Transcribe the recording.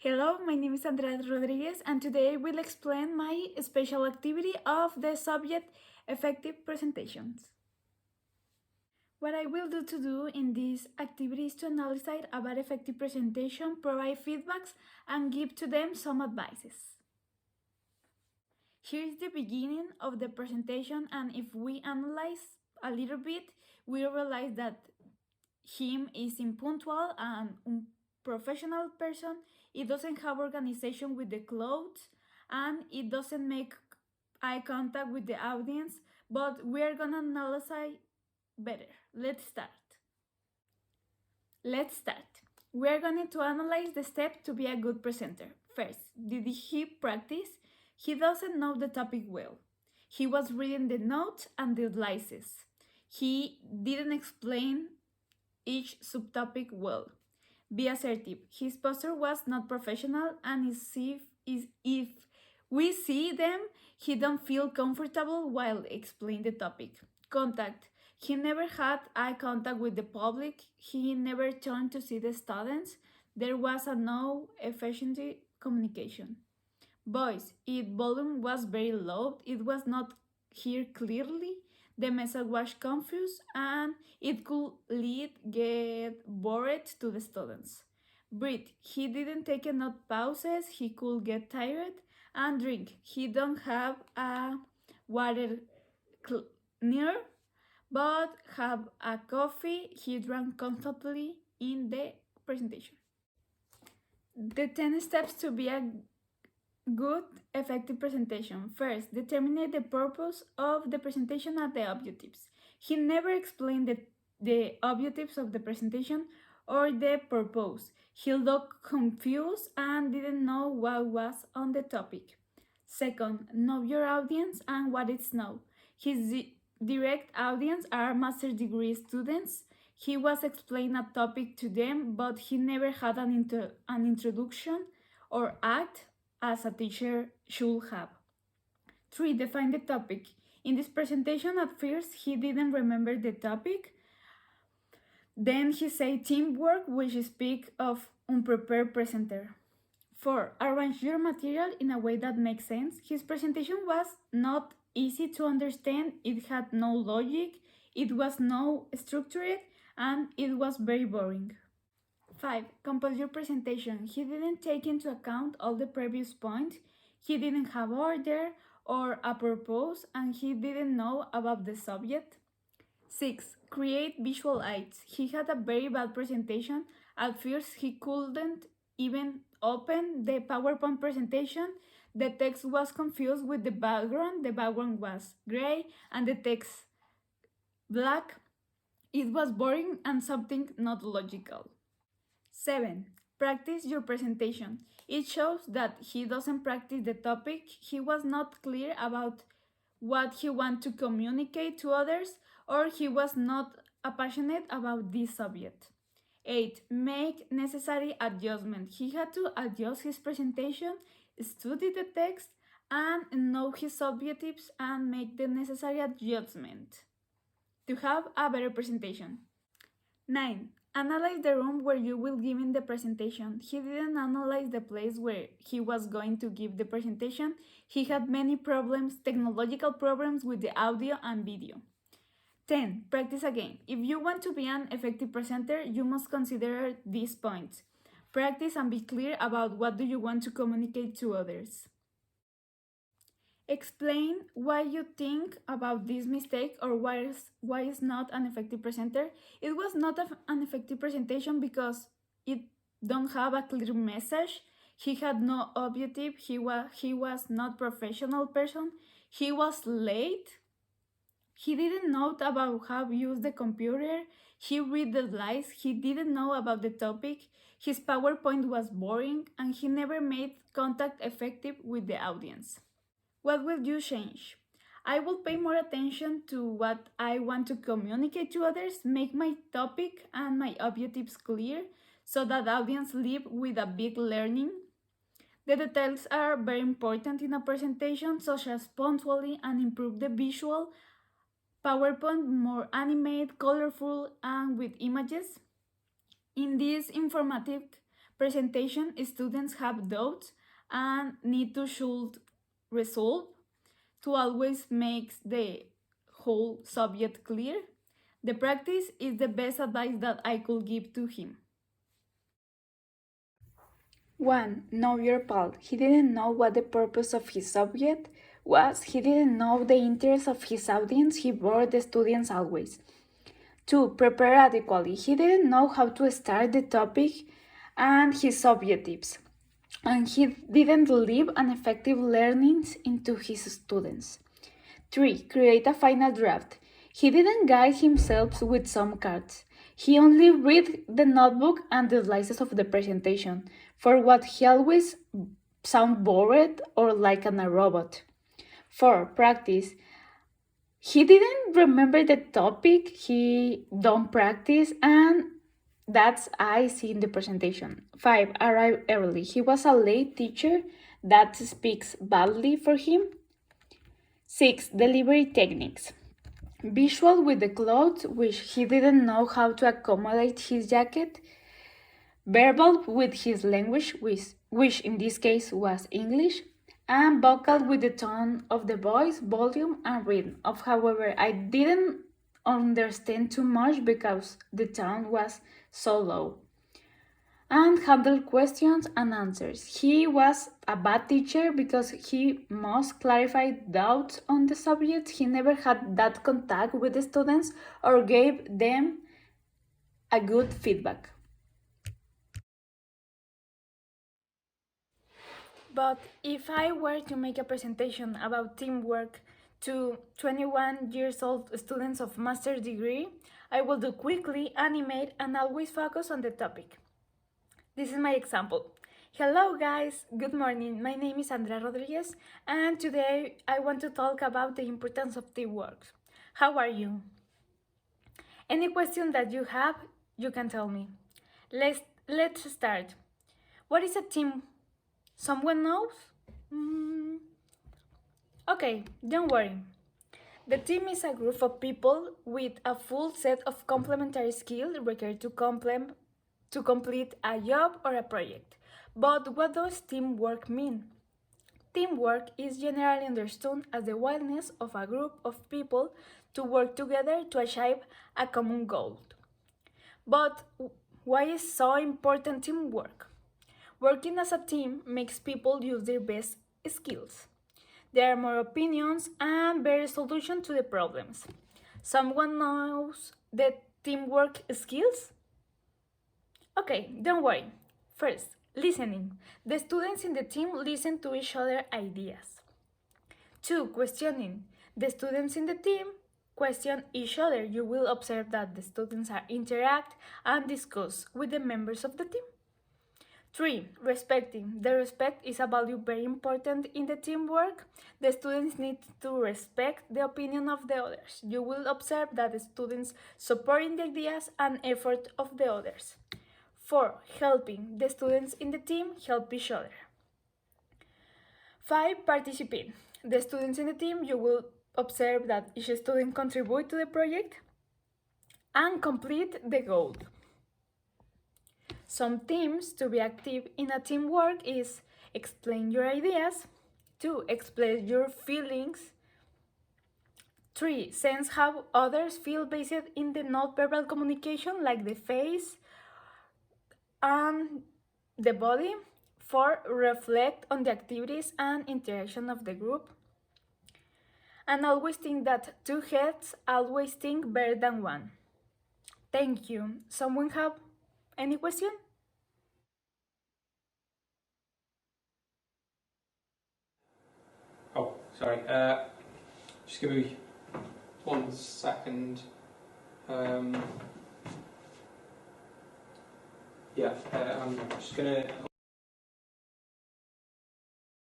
Hello, my name is Andrea Rodriguez, and today we'll explain my special activity of the subject effective presentations. What I will do in this activity is to analyze about effective presentation, provide feedbacks, and give to them some advices. Here is the beginning of the presentation, and if we analyze a little bit, we realize that him is impunctual and unprofessional person. It doesn't have organization with the clothes, and it doesn't make eye contact with the audience, but we are gonna analyze better. Let's start. We are going to analyze the steps to be a good presenter. First, did he practice? He doesn't know the topic well. He was reading the notes and the slides. He didn't explain each subtopic well. Be assertive. His posture was not professional, and if we see them, he don't feel comfortable while explaining the topic. Contact. He never had eye contact with the public. He never turned to see the students. There was a no efficient communication. Voice. Its volume was very low. It was not heard clearly. The message was confused, and it could get bored to the students. Breathe. He didn't take enough pauses. He could get tired. And drink. He don't have a water near, but have a coffee. He drank constantly in the presentation. The 10 steps to be a good, effective presentation. First, determine the purpose of the presentation and the objectives. He never explained the objectives of the presentation or the purpose. He looked confused and didn't know what was on the topic. Second, know your audience and what is know. His direct audience are master's degree students. He was explaining a topic to them, but he never had an introduction or act as a teacher should have. 3. Define the topic. In this presentation, at first, he didn't remember the topic. Then he said teamwork, which speaks of unprepared presenter. 4. Arrange your material in a way that makes sense. His presentation was not easy to understand. It had no logic, it was no structured, and it was very boring. 5. Compose your presentation. He didn't take into account all the previous points. He didn't have order or a purpose, and he didn't know about the subject. 6. Create visual aids. He had a very bad presentation. At first, he couldn't even open the PowerPoint presentation. The text was confused with the background. The background was gray and the text black. It was boring and something not logical. 7. Practice your presentation. It shows that he doesn't practice the topic. He was not clear about what he wanted to communicate to others, or he was not passionate about this subject. 8. Make necessary adjustment. He had to adjust his presentation, study the text, and know his objectives and make the necessary adjustment to have a better presentation. 9. Analyze the room where you will give in the presentation. He didn't analyze the place where he was going to give the presentation. He had many problems, technological problems with the audio and video. 10. Practice again. If you want to be an effective presenter, you must consider these points. Practice and be clear about what do you want to communicate to others. Explain why you think about this mistake or why is not an effective presenter. It was not an effective presentation because it don't have a clear message. He had no objective. He was not professional person. He was late. He didn't know about how to use the computer. He read the slides. He didn't know about the topic. His PowerPoint was boring, and he never made contact effective with the audience. What will you change? I will pay more attention to what I want to communicate to others, make my topic and my objectives clear so that the audience leave with a big learning. The details are very important in a presentation, such as punctually and improve the visual. PowerPoint more animated, colorful, and with images. In this informative Presentation, students have doubts and need to should resolve to always make the whole subject clear. The practice is the best advice that I could give to him. 1. Know your pal. He didn't know what the purpose of his subject was. He didn't know the interest of his audience. He bored the students always. 2. Prepare adequately. He didn't know how to start the topic and his objectives. And he didn't leave an effective learnings into his students. 3. Create a final draft. He didn't guide himself with some cards. He only read the notebook and the slices of the presentation, for what he always sound bored or like a robot. 4. Practice. He didn't remember the topic, he don't practice, and that's I see in the presentation. 5. Arrive early. He was a late teacher that speaks badly for him. 6. Delivery techniques. Visual with the clothes, which he didn't know how to accommodate his jacket. Verbal with his language, which in this case was English. And vocal with the tone of the voice, volume, and rhythm. However, I didn't understand too much because the tone was so low. And handle questions and answers. He was a bad teacher because he must clarify doubts on the subject. He never had that contact with the students or gave them a good feedback. But if I were to make a presentation about teamwork to 21 years old students of master's degree, I will do quickly, animate, and always focus on the topic. This is my example. Hello guys, good morning. My name is Andrea Rodriguez and today I want to talk about the importance of teamwork. How are you? Any question that you have, you can tell me. Let's start. What is a team? Someone knows? Okay, don't worry. The team is a group of people with a full set of complementary skills required to complete a job or a project. But what does teamwork mean? Teamwork is generally understood as the willingness of a group of people to work together to achieve a common goal. But why is so important teamwork? Working as a team makes people use their best skills. There are more opinions and better solutions to the problems. Someone knows the teamwork skills? Okay, don't worry. First, listening. The students in the team listen to each other's ideas. 2. Questioning. The students in the team question each other. You will observe that the students are interact and discuss with the members of the team. 3. Respecting. The respect is a value very important in the teamwork. The students need to respect the opinion of the others. You will observe that the students supporting the ideas and effort of the others. 4. Helping. The students in the team help each other. 5. Participate. The students in the team, you will observe that each student contribute to the project and complete the goal. Some themes to be active in a teamwork is explain your ideas. 2. Express your feelings. 3. Sense how others feel based in the non-verbal communication like the face and the body. 4. Reflect on the activities and interaction of the group. And always think that 2 heads always think better than 1. Thank you. Someone have any question? Oh, sorry. Just give me 1 second. Yeah, I'm just going to